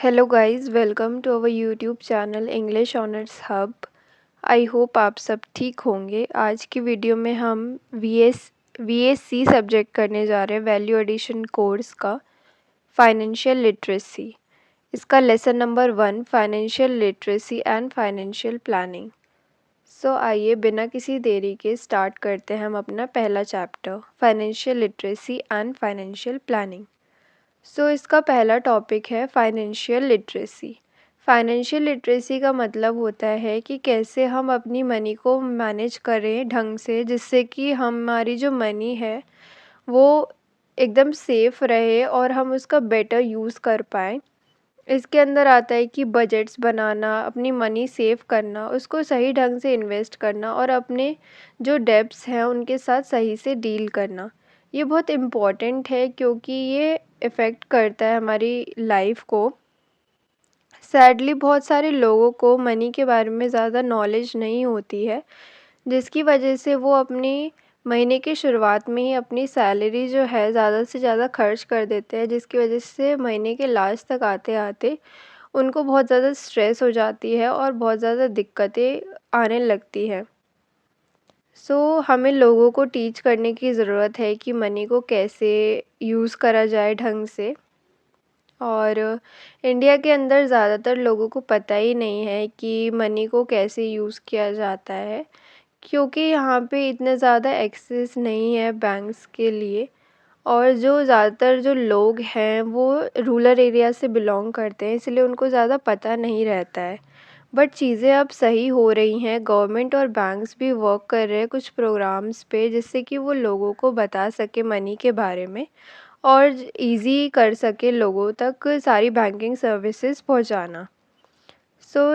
Hello guys, welcome to our YouTube channel English honours hub. I hope आप सब ठीक होंगे। आज की वीडियो में हम वीएससी सब्जेक्ट करने जा रहे हैं, वैल्यू एडिशन कोर्स का फाइनेंशियल लिटरेसी। इसका lesson number 1 financial literacy and financial planning. So आइए बिना किसी देरी के स्टार्ट करते हैं हम अपना पहला chapter financial literacy and financial planning. So इसका पहला टॉपिक है फाइनेंशियल लिटरेसी। फाइनेंशियल लिटरेसी का मतलब होता है कि कैसे हम अपनी मनी को मैनेज करें ढंग से, जिससे कि हमारी जो मनी है वो एकदम सेफ़ रहे और हम उसका बेटर यूज़ कर पाएँ। इसके अंदर आता है कि बजट्स बनाना, अपनी मनी सेव करना, उसको सही ढंग से इन्वेस्ट करना और अपने जो डेब्ट्स हैं उनके साथ सही से डील करना। ये बहुत इम्पॉर्टेंट है क्योंकि ये इफ़ेक्ट करता है हमारी लाइफ को। सैडली बहुत सारे लोगों को मनी के बारे में ज़्यादा नॉलेज नहीं होती है, जिसकी वजह से वो अपनी महीने की शुरुआत में ही अपनी सैलरी जो है ज़्यादा से ज़्यादा खर्च कर देते हैं, जिसकी वजह से महीने के लास्ट तक आते आते उनको बहुत ज़्यादा स्ट्रेस हो जाती है और बहुत ज़्यादा दिक्कतें आने लगती है। हमें लोगों को टीच करने की ज़रूरत है कि मनी को कैसे यूज़ करा जाए ढंग से। और इंडिया के अंदर ज़्यादातर लोगों को पता ही नहीं है कि मनी को कैसे यूज़ किया जाता है, क्योंकि यहाँ पे इतने ज़्यादा एक्सेस नहीं है बैंक्स के लिए। और जो ज़्यादातर जो लोग हैं वो रूरल एरिया से बिलोंग करते हैं, इसलिए उनको ज़्यादा पता नहीं रहता है। बट चीज़ें अब सही हो रही हैं, गवर्नमेंट और बैंक्स भी वर्क कर रहे हैं कुछ प्रोग्राम्स पे, जिससे कि वो लोगों को बता सके मनी के बारे में और इजी कर सके लोगों तक सारी बैंकिंग सर्विसेज पहुंचाना।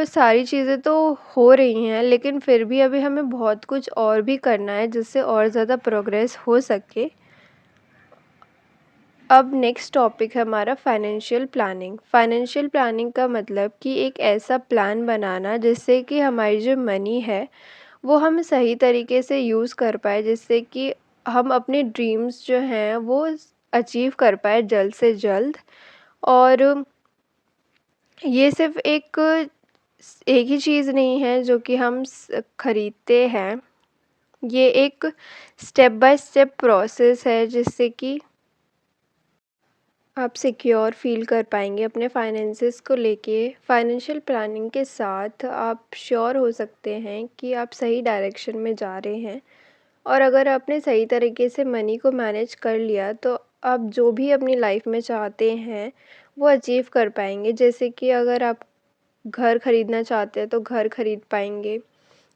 सारी चीज़ें तो हो रही हैं, लेकिन फिर भी अभी हमें बहुत कुछ और भी करना है जिससे और ज़्यादा प्रोग्रेस हो सके। अब नेक्स्ट टॉपिक है हमारा फाइनेंशियल प्लानिंग। फाइनेंशियल प्लानिंग का मतलब कि एक ऐसा प्लान बनाना जिससे कि हमारी जो मनी है वो हम सही तरीके से यूज़ कर पाए, जिससे कि हम अपने ड्रीम्स जो हैं वो अचीव कर पाए जल्द से जल्द। और ये सिर्फ एक ही चीज़ नहीं है जो कि हम खरीदते हैं। ये एक स्टेप बाय स्टेप प्रोसेस है जिससे कि आप सिक्योर फील कर पाएंगे अपने फाइनेंसेस को लेके। फाइनेंशियल प्लानिंग के साथ आप श्योर हो सकते हैं कि आप सही डायरेक्शन में जा रहे हैं, और अगर आपने सही तरीके से मनी को मैनेज कर लिया तो आप जो भी अपनी लाइफ में चाहते हैं वो अचीव कर पाएंगे। जैसे कि अगर आप घर ख़रीदना चाहते हैं तो घर ख़रीद पाएंगे,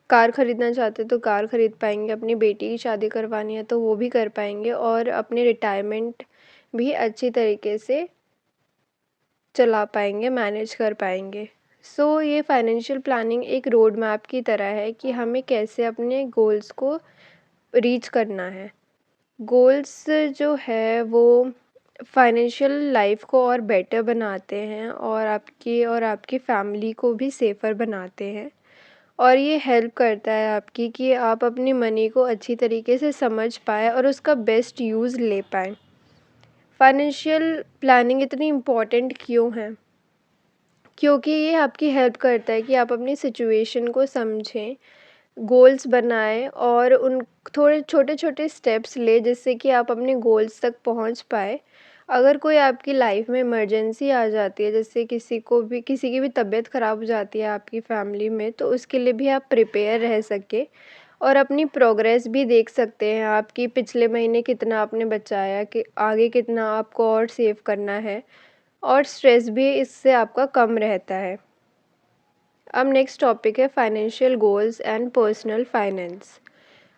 कार ख़रीदना चाहते हैं तो कार ख़रीद पाएंगे, अपनी बेटी की शादी करवानी है तो वो भी कर पाएंगे, और अपने रिटायरमेंट भी अच्छी तरीके से चला पाएंगे, मैनेज कर पाएंगे। ये फाइनेंशियल प्लानिंग एक रोड मैप की तरह है कि हमें कैसे अपने गोल्स को रीच करना है। गोल्स जो है वो फाइनेंशियल लाइफ को और बेटर बनाते हैं और आपकी फैमिली को भी सेफ़र बनाते हैं, और ये हेल्प करता है आपकी कि आप अपनी मनी को अच्छी तरीके से समझ पाएँ और उसका बेस्ट यूज़ ले पाएँ। फाइनेंशियल प्लानिंग इतनी इम्पॉर्टेंट क्यों है? क्योंकि ये आपकी हेल्प करता है कि आप अपनी सिचुएशन को समझें, गोल्स बनाएं और उन थोड़े छोटे छोटे स्टेप्स लें जिससे कि आप अपने गोल्स तक पहुंच पाए। अगर कोई आपकी लाइफ में इमरजेंसी आ जाती है, जैसे किसी की भी तबीयत ख़राब हो जाती है आपकी फैमिली में, तो उसके लिए भी आप प्रिपेयर रह सके और अपनी प्रोग्रेस भी देख सकते हैं आपकी पिछले महीने कितना आपने बचाया, कि आगे कितना आपको और सेव करना है, और स्ट्रेस भी इससे आपका कम रहता है। अब नेक्स्ट टॉपिक है financial goals and personal finance.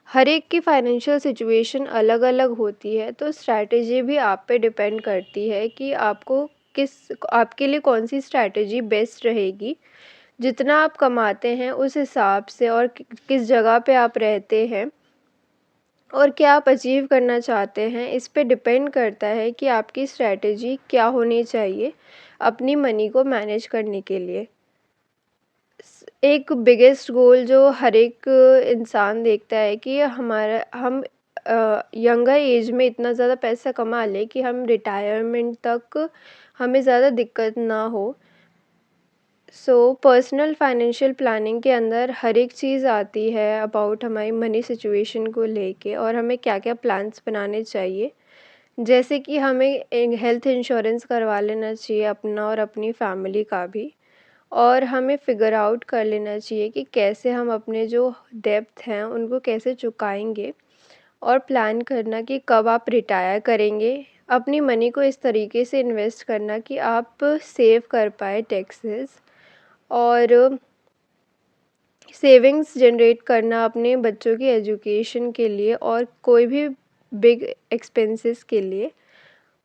हर एक की फाइनेंशियल सिचुएशन अलग अलग होती है, तो स्ट्रैटेजी भी आप पे डिपेंड करती है कि आपके लिए कौन सी स्ट्रैटेजी बेस्ट रहेगी। जितना आप कमाते हैं उस हिसाब से, और किस जगह पे आप रहते हैं और क्या आप अचीव करना चाहते हैं, इस पे डिपेंड करता है कि आपकी स्ट्रैटेजी क्या होनी चाहिए अपनी मनी को मैनेज करने के लिए। एक बिगेस्ट गोल जो हर एक इंसान देखता है कि हम यंगर एज में इतना ज़्यादा पैसा कमा लें कि हम रिटायरमेंट तक हमें ज़्यादा दिक्कत ना हो। पर्सनल फाइनेंशियल प्लानिंग के अंदर हर एक चीज़ आती है अबाउट हमारी मनी सिचुएशन को लेके, और हमें क्या क्या प्लान्स बनाने चाहिए। जैसे कि हमें एक हेल्थ इंश्योरेंस करवा लेना चाहिए अपना और अपनी फैमिली का भी, और हमें फिगर आउट कर लेना चाहिए कि कैसे हम अपने जो डेब्ट हैं उनको कैसे चुकाएंगे, और प्लान करना कि कब आप रिटायर करेंगे। अपनी मनी को इस तरीके से इन्वेस्ट करना कि आप सेव कर पाए टैक्सेस, और सेविंग्स जनरेट करना अपने बच्चों की एजुकेशन के लिए और कोई भी बिग एक्सपेंसेस के लिए,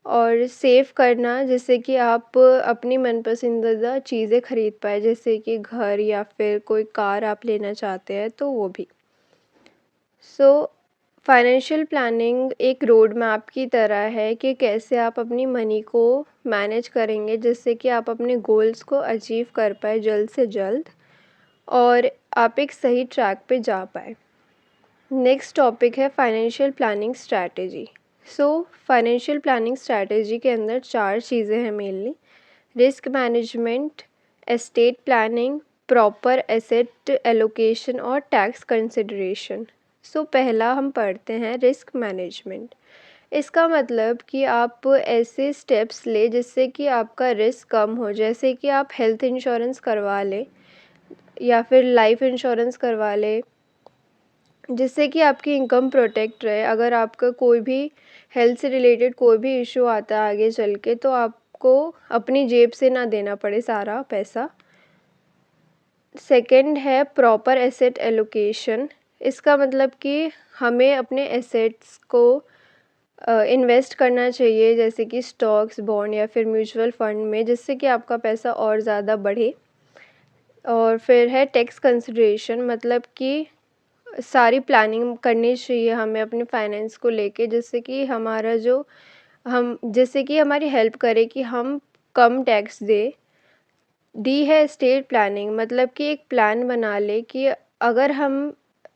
और सेव करना जिससे कि आप अपनी मनपसंदीदा चीज़ें खरीद पाए, जैसे कि घर या फिर कोई कार आप लेना चाहते हैं तो वो भी। सो फाइनेंशियल प्लानिंग एक रोड मैप की तरह है कि कैसे आप अपनी मनी को मैनेज करेंगे जिससे कि आप अपने गोल्स को अचीव कर पाए जल्द से जल्द, और आप एक सही ट्रैक पे जा पाए। नेक्स्ट टॉपिक है financial planning strategy. Financial planning strategy के अंदर 4 चीज़ें हैं mainly: risk management, estate planning, proper asset allocation और टैक्स कंसिडरेशन। पहला हम पढ़ते हैं रिस्क मैनेजमेंट। इसका मतलब कि आप ऐसे स्टेप्स ले जिससे कि आपका रिस्क कम हो, जैसे कि आप हेल्थ इंश्योरेंस करवा लें या फिर लाइफ इंश्योरेंस करवा लें, जिससे कि आपकी इनकम प्रोटेक्ट रहे। अगर आपका कोई भी हेल्थ से रिलेटेड कोई भी इशू आता है आगे चल के, तो आपको अपनी जेब से ना देना पड़े सारा पैसा। सेकंड है प्रॉपर एसेट एलोकेशन। इसका मतलब कि हमें अपने एसेट्स को इन्वेस्ट करना चाहिए, जैसे कि स्टॉक्स, बॉन्ड या फिर म्यूचुअल फंड में, जिससे कि आपका पैसा और ज़्यादा बढ़े। और फिर है टैक्स कंसिडरेशन, मतलब कि सारी प्लानिंग करनी चाहिए हमें अपने फाइनेंस को लेके, जिससे कि हमारी हेल्प करे कि हम कम टैक्स दे। डी है स्टेट प्लानिंग, मतलब कि एक प्लान बना ले कि अगर हम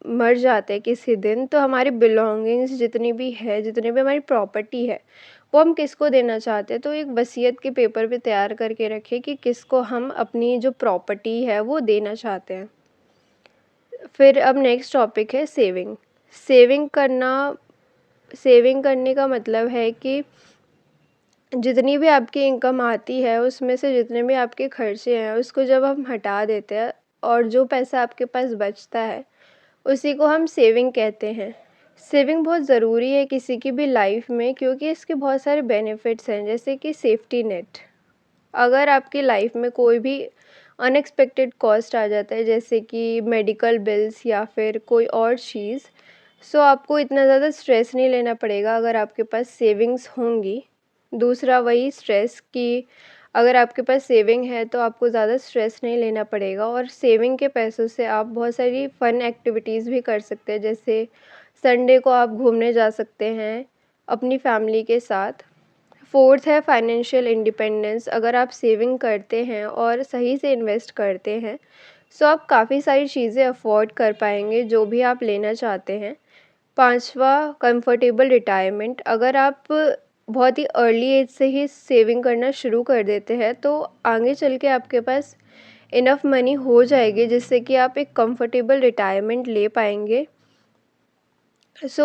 मर जाते हैं किसी दिन, तो हमारी बिलोंगिंग्स जितनी भी हमारी प्रॉपर्टी है वो हम किसको देना चाहते हैं। तो एक वसीयत के पेपर पे तैयार करके रखें कि किसको हम अपनी जो प्रॉपर्टी है वो देना चाहते हैं। फिर अब नेक्स्ट टॉपिक है सेविंग। सेविंग करना सेविंग करने का मतलब है कि जितनी भी आपकी इनकम आती है उसमें से जितने भी आपके खर्चे हैं उसको जब हम हटा देते हैं, और जो पैसा आपके पास बचता है उसी को हम सेविंग कहते हैं। सेविंग बहुत ज़रूरी है किसी की भी लाइफ में, क्योंकि इसके बहुत सारे बेनिफिट्स हैं, जैसे कि सेफ्टी नेट। अगर आपकी लाइफ में कोई भी अनएक्सपेक्टेड कॉस्ट आ जाता है, जैसे कि मेडिकल बिल्स या फिर कोई और चीज़, आपको इतना ज़्यादा स्ट्रेस नहीं लेना पड़ेगा अगर आपके पास सेविंग्स होंगी। दूसरा वही स्ट्रेस कि अगर आपके पास सेविंग है तो आपको ज़्यादा स्ट्रेस नहीं लेना पड़ेगा, और सेविंग के पैसों से आप बहुत सारी फ़न एक्टिविटीज़ भी कर सकते हैं, जैसे संडे को आप घूमने जा सकते हैं अपनी फैमिली के साथ। फोर्थ है फाइनेंशियल इंडिपेंडेंस। अगर आप सेविंग करते हैं और सही से इन्वेस्ट करते हैं, आप काफ़ी सारी चीज़ें अफोर्ड कर पाएंगे जो भी आप लेना चाहते हैं। पांचवा कंफर्टेबल रिटायरमेंट। अगर आप बहुत ही अर्ली एज से ही सेविंग करना शुरू कर देते हैं तो आगे चल के आपके पास इनफ मनी हो जाएगी जिससे कि आप एक कंफर्टेबल रिटायरमेंट ले पाएंगे।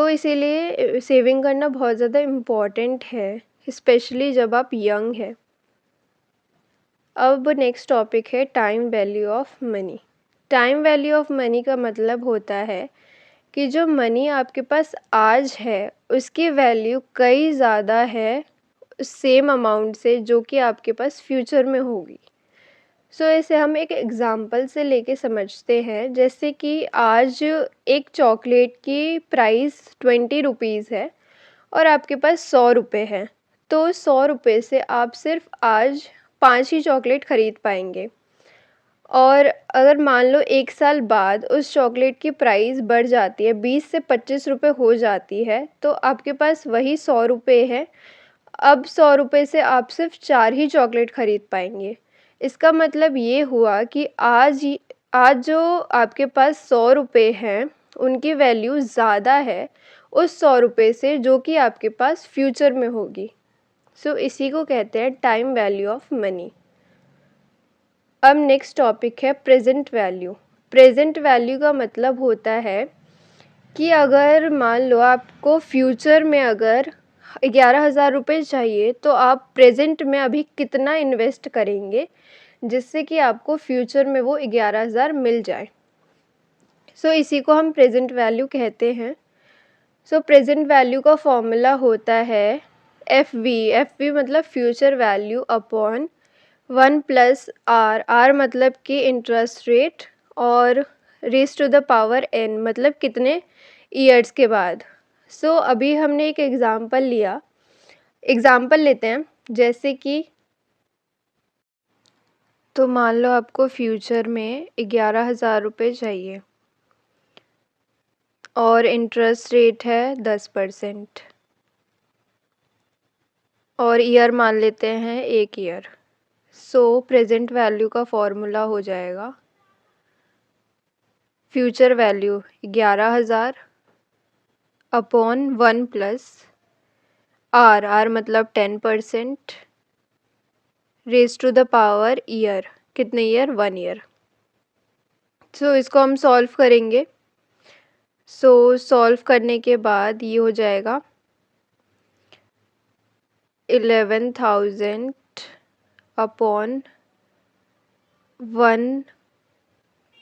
इसीलिए सेविंग करना बहुत ज़्यादा इम्पॉर्टेंट है, स्पेशली जब आप यंग हैं। अब नेक्स्ट टॉपिक है time value of money. Time value of money का मतलब होता है कि जो मनी आपके पास आज है उसकी वैल्यू कई ज़्यादा है सेम अमाउंट से जो कि आपके पास फ्यूचर में होगी। इसे हम एक एग्ज़ाम्पल से लेके समझते हैं। जैसे कि आज एक चॉकलेट की प्राइस 20 रुपीज़ है और आपके पास 100 रुपये है, तो 100 रुपये से आप सिर्फ आज 5 ही चॉकलेट ख़रीद पाएंगे। और अगर मान लो 1 साल बाद उस चॉकलेट की प्राइस बढ़ जाती है, 20 से 25 रुपये हो जाती है, तो आपके पास वही 100 रुपये है। अब 100 रुपये से आप सिर्फ 4 ही चॉकलेट ख़रीद पाएंगे। इसका मतलब ये हुआ कि आज जो आपके पास 100 रुपये हैं उनकी वैल्यू ज़्यादा है उस 100 रुपये से जो कि आपके पास फ्यूचर में होगी। इसी को कहते हैं टाइम वैल्यू ऑफ मनी। अब नेक्स्ट टॉपिक है प्रेजेंट वैल्यू। प्रेजेंट वैल्यू का मतलब होता है कि अगर मान लो आपको फ्यूचर में अगर 11,000 रुपये चाहिए तो आप प्रेजेंट में अभी कितना इन्वेस्ट करेंगे जिससे कि आपको फ्यूचर में वो 11,000 मिल जाए। सो इसी को हम प्रेजेंट वैल्यू कहते हैं। सो प्रेजेंट वैल्यू का फॉर्मूला होता है एफ वी मतलब future value upon 1 plus R मतलब कि इंटरेस्ट रेट, और raise to the power n मतलब कितने ईयर्स के बाद। सो अभी हमने एक एग्ज़ाम्पल लेते हैं, जैसे कि तो मान लो आपको फ्यूचर में 11,000 रुपये चाहिए और इंटरेस्ट रेट है 10% और ईयर मान लेते हैं 1 ईयर। सो प्रेजेंट वैल्यू का फॉर्मूला हो जाएगा future value 11,000 upon 1 plus R मतलब 10% raise to the power year, कितने ईयर, 1 ईयर। सो इसको हम सॉल्व करेंगे। सो सॉल्व करने के बाद ये हो जाएगा 11,000 upon 1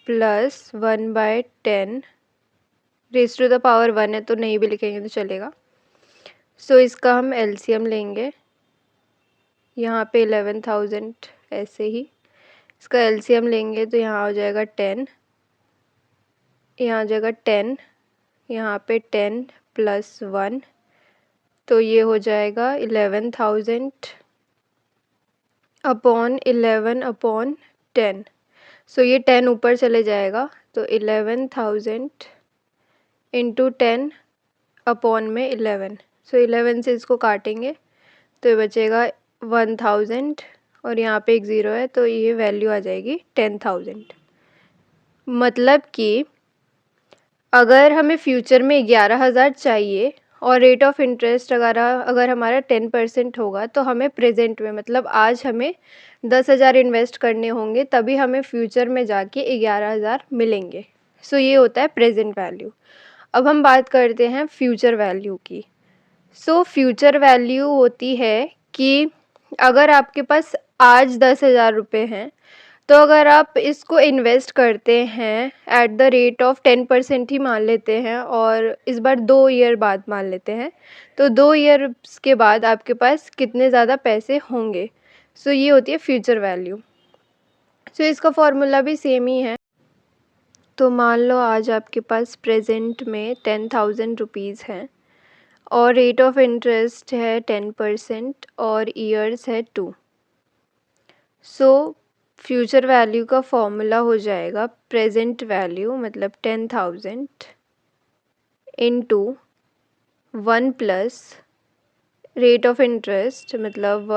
plus 1/10 raise to the power 1 है तो नहीं भी लिखेंगे तो चलेगा। सो इसका हम एलसीएम लेंगे, यहाँ पे 11,000 ऐसे ही, इसका एलसीएम लेंगे तो यहाँ हो जाएगा 10, यहाँ हो जाएगा 10, यहाँ पे 10 प्लस 1, तो ये हो जाएगा 11,000 अपॉन 11 अपॉन 10। सो ये 10 ऊपर चले जाएगा तो 11,000 इंटू 10 अपॉन में 11। सो 11 से इसको काटेंगे तो ये बचेगा 1,000 और यहाँ पे एक ज़ीरो है तो ये वैल्यू आ जाएगी 10,000। मतलब कि अगर हमें फ्यूचर में 11,000 चाहिए और रेट ऑफ इंटरेस्ट अगर हमारा 10% होगा तो हमें प्रेजेंट में मतलब आज हमें 10,000 इन्वेस्ट करने होंगे तभी हमें फ्यूचर में जाके 11,000 मिलेंगे। सो ये होता है प्रेजेंट वैल्यू। अब हम बात करते हैं फ्यूचर वैल्यू की। सो फ्यूचर वैल्यू होती है कि अगर आपके पास आज 10,000 रुपये हैं तो अगर आप इसको इन्वेस्ट करते हैं एट द रेट ऑफ 10% ही मान लेते हैं और इस बार 2 ईयर बाद मान लेते हैं तो 2 ईयर्स के बाद आपके पास कितने ज़्यादा पैसे होंगे। सो ये होती है फ्यूचर वैल्यू। सो इसका फॉर्मूला भी सेम ही है। तो मान लो आज आपके पास प्रेजेंट में 10,000 रुपीज़ हैं और रेट ऑफ इंटरेस्ट है 10% और ईयर्स है 2। सो फ्यूचर वैल्यू का फॉर्मूला हो जाएगा प्रेजेंट वैल्यू मतलब 10,000 into 1 plus rate of interest मतलब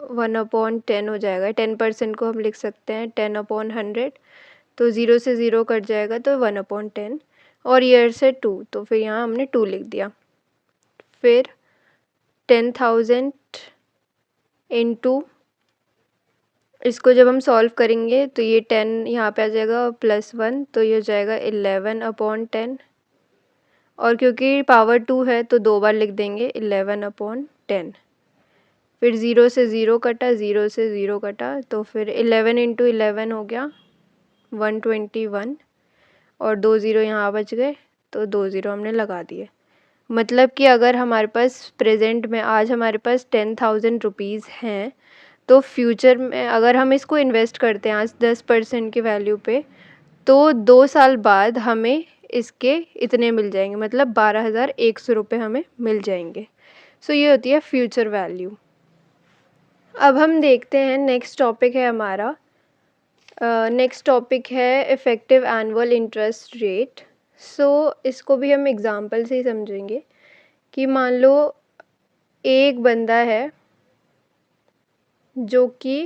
1/10 हो जाएगा। 10% को हम लिख सकते हैं 10/100, तो 0 से 0 कट जाएगा तो 1/10 और ईयर से 2, तो फिर यहाँ हमने 2 लिख दिया। फिर 10,000 इंटू इसको जब हम सॉल्व करेंगे तो ये 10 यहाँ पे आ जाएगा प्लस 1 तो ये हो जाएगा 11/10 और क्योंकि पावर 2 है तो 2 बार लिख देंगे 11/10। फिर 0 से 0 कटा, 0 से 0 कटा तो फिर 11 इंटू 11 हो गया 121 और 2 ज़ीरो यहाँ बच गए तो 2 ज़ीरो हमने लगा दिए। मतलब कि अगर हमारे पास प्रेजेंट में आज हमारे पास 10,000 रुपीज़ हैं तो फ्यूचर में अगर हम इसको इन्वेस्ट करते हैं आज 10% की वैल्यू पे तो 2 साल बाद हमें इसके इतने मिल जाएंगे, मतलब 12,100 रुपये हमें मिल जाएंगे। सो ये होती है फ्यूचर वैल्यू। अब हम देखते हैं नेक्स्ट टॉपिक है हमारा, नेक्स्ट टॉपिक है इफ़ेक्टिव एनुअल इंटरेस्ट रेट। सो इसको भी हम एग्ज़ाम्पल से ही समझेंगे कि मान लो एक बंदा है जो कि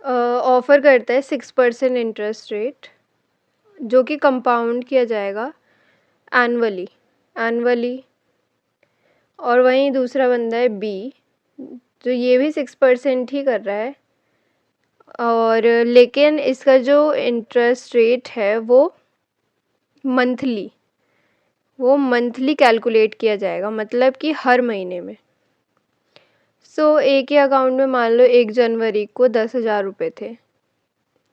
ऑफ़र करता है 6% इंटरेस्ट रेट जो कि कंपाउंड किया जाएगा एनुअली और वहीं दूसरा बंदा है बी जो ये भी 6% ही कर रहा है और लेकिन इसका जो इंटरेस्ट रेट है वो मंथली कैलकुलेट किया जाएगा, मतलब कि हर महीने में। एक ही अकाउंट में मान लो 1 जनवरी को 10,000 रुपये थे,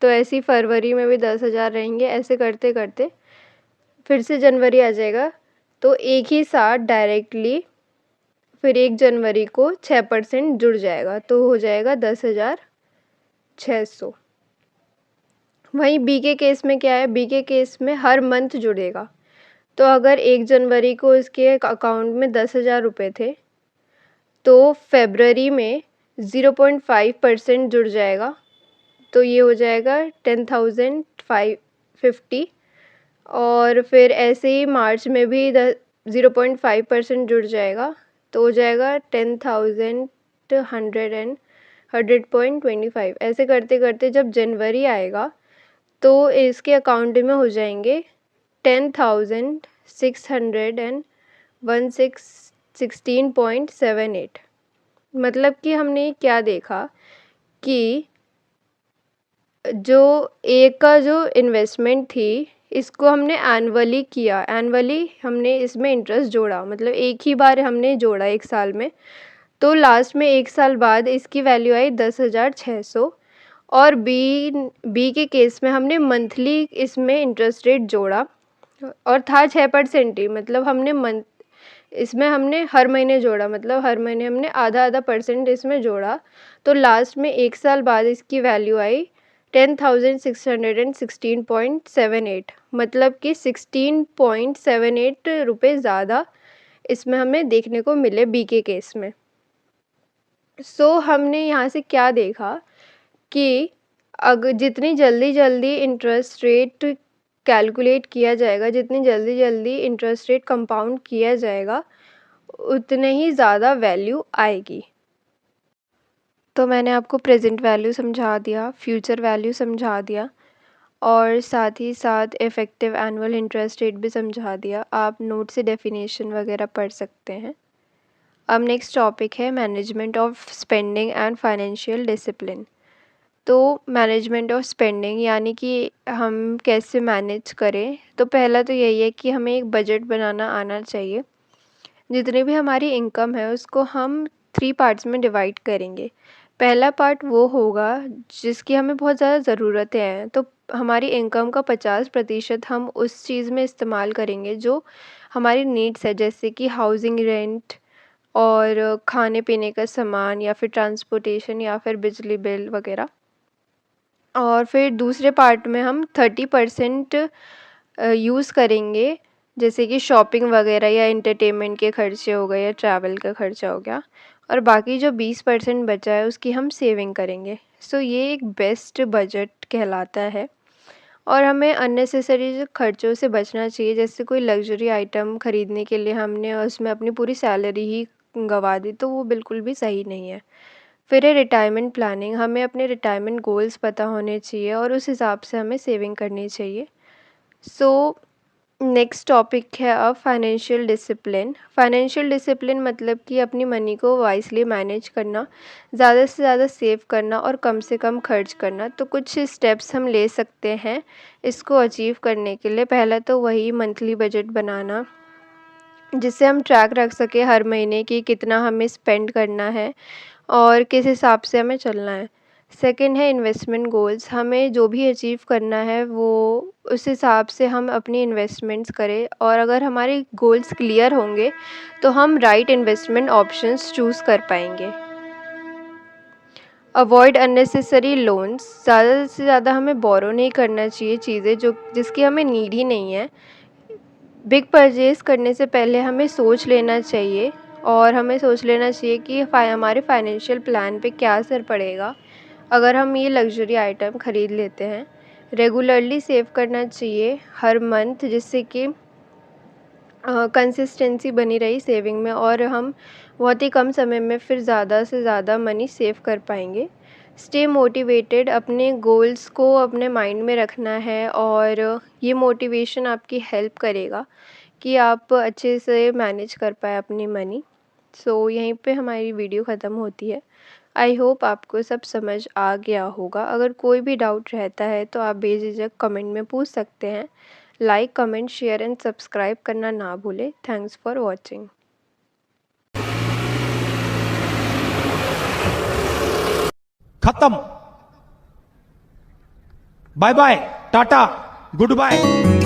तो ऐसी फरवरी में भी 10,000 रहेंगे। ऐसे करते करते फिर से जनवरी आ जाएगा, तो एक ही साथ डायरेक्टली फिर 1 जनवरी को 6% जुड़ जाएगा, तो हो जाएगा 10,600। वहीं बी के केस में क्या है, बी के केस में हर मंथ जुड़ेगा। तो अगर 1 जनवरी को इसके अकाउंट में 10,000 रुपये थे, तो फेब्रवरी में 0.5% जुड़ जाएगा, तो ये हो जाएगा 10,550। और फिर ऐसे ही मार्च में भी 0.5% जुड़ जाएगा, तो हो जाएगा 100.25। ऐसे करते करते जब जनवरी आएगा तो इसके अकाउंट में हो जाएंगे 10,616.78। मतलब कि हमने क्या देखा कि जो एक का जो इन्वेस्टमेंट थी, इसको हमने एनुअली किया, एनुअली हमने इसमें इंटरेस्ट जोड़ा, मतलब एक ही बार हमने जोड़ा 1 साल में। तो लास्ट में 1 साल बाद इसकी वैल्यू आई 10,600। और बी के केस में हमने मंथली इसमें इंटरेस्ट रेट जोड़ा और था 6% ही, मतलब हमने इसमें हमने हर महीने जोड़ा, मतलब हर महीने हमने आधा आधा परसेंट इसमें जोड़ा। तो लास्ट में 1 साल बाद इसकी वैल्यू आई 10,616.78, मतलब कि 16.78 रुपये ज़्यादा इसमें हमें देखने को मिले बी के केस में। हमने यहाँ से क्या देखा कि अगर जितनी जल्दी इंटरेस्ट रेट कैलकुलेट किया जाएगा, जितनी जल्दी इंटरेस्ट रेट कंपाउंड किया जाएगा, उतने ही ज़्यादा वैल्यू आएगी। तो मैंने आपको प्रेजेंट वैल्यू समझा दिया, फ्यूचर वैल्यू समझा दिया और साथ ही साथ इफ़ेक्टिव एनुअल इंटरेस्ट रेट भी समझा दिया। आप नोट से डेफिनेशन वगैरह पढ़ सकते हैं। अब नेक्स्ट टॉपिक है management of spending and financial discipline. तो मैनेजमेंट ऑफ स्पेंडिंग यानी कि हम कैसे मैनेज करें, तो पहला तो यही है कि हमें एक बजट बनाना आना चाहिए। जितनी भी हमारी इनकम है उसको हम 3 पार्ट्स में डिवाइड करेंगे। पहला पार्ट वो होगा जिसकी हमें बहुत ज़्यादा ज़रूरतें हैं, तो हमारी इनकम का 50% हम उस चीज़ में इस्तेमाल करेंगे जो हमारी नीड्स है, जैसे कि हाउसिंग रेंट और खाने पीने का सामान या फिर ट्रांसपोर्टेशन या फिर बिजली बिल वगैरह। और फिर दूसरे पार्ट में हम 30% यूज़ करेंगे, जैसे कि शॉपिंग वगैरह या एंटरटेनमेंट के खर्चे हो गए या ट्रैवल का खर्चा हो गया। और बाकी जो 20% बचा है उसकी हम सेविंग करेंगे। ये एक बेस्ट बजट कहलाता है। और हमें अननेसेसरी खर्चों से बचना चाहिए, जैसे कोई लग्जरी आइटम ख़रीदने के लिए हमने उसमें अपनी पूरी सैलरी ही गंवा दी, तो वो बिल्कुल भी सही नहीं है। फिर है रिटायरमेंट प्लानिंग। हमें अपने रिटायरमेंट गोल्स पता होने चाहिए और उस हिसाब से हमें सेविंग करनी चाहिए। नेक्स्ट टॉपिक है अब फाइनेंशियल डिसिप्लिन। फाइनेंशियल डिसिप्लिन मतलब कि अपनी मनी को वाइसली मैनेज करना, ज़्यादा से ज़्यादा सेव करना और कम से कम खर्च करना। तो कुछ स्टेप्स हम ले सकते हैं इसको अचीव करने के लिए। पहला तो वही मंथली बजट बनाना, जिससे हम ट्रैक रख सके हर महीने की कितना हमें स्पेंड करना है और किस हिसाब से हमें चलना है। सेकंड है इन्वेस्टमेंट गोल्स। हमें जो भी अचीव करना है वो उस हिसाब से हम अपनी इन्वेस्टमेंट्स करें, और अगर हमारे गोल्स क्लियर होंगे तो हम राइट इन्वेस्टमेंट ऑप्शंस चूज़ कर पाएंगे। Avoid unnecessary loans. ज़्यादा से ज़्यादा हमें बोरो नहीं करना चाहिए चीज़ें जिसकी हमें नीड ही नहीं है। बिग परचेज़ करने से पहले हमें सोच लेना चाहिए, और हमें सोच लेना चाहिए कि हमारे फाइनेंशियल प्लान पे क्या असर पड़ेगा अगर हम ये लग्जरी आइटम ख़रीद लेते हैं। रेगुलरली सेव करना चाहिए हर मंथ, जिससे कि कंसिस्टेंसी बनी रही सेविंग में और हम बहुत ही कम समय में फिर ज़्यादा से ज़्यादा मनी सेव कर पाएंगे। Stay motivated. अपने गोल्स को अपने माइंड में रखना है और ये मोटिवेशन आपकी हेल्प करेगा कि आप अच्छे से मैनेज कर पाए अपनी मनी। यहीं पे हमारी वीडियो ख़त्म होती है। आई होप आपको सब समझ आ गया होगा। अगर कोई भी डाउट रहता है तो आप बेझिझक कमेंट में पूछ सकते हैं। Like, comment, share and subscribe करना ना भूलें। Thanks for watching. खत्म। Bye bye, tata, good bye.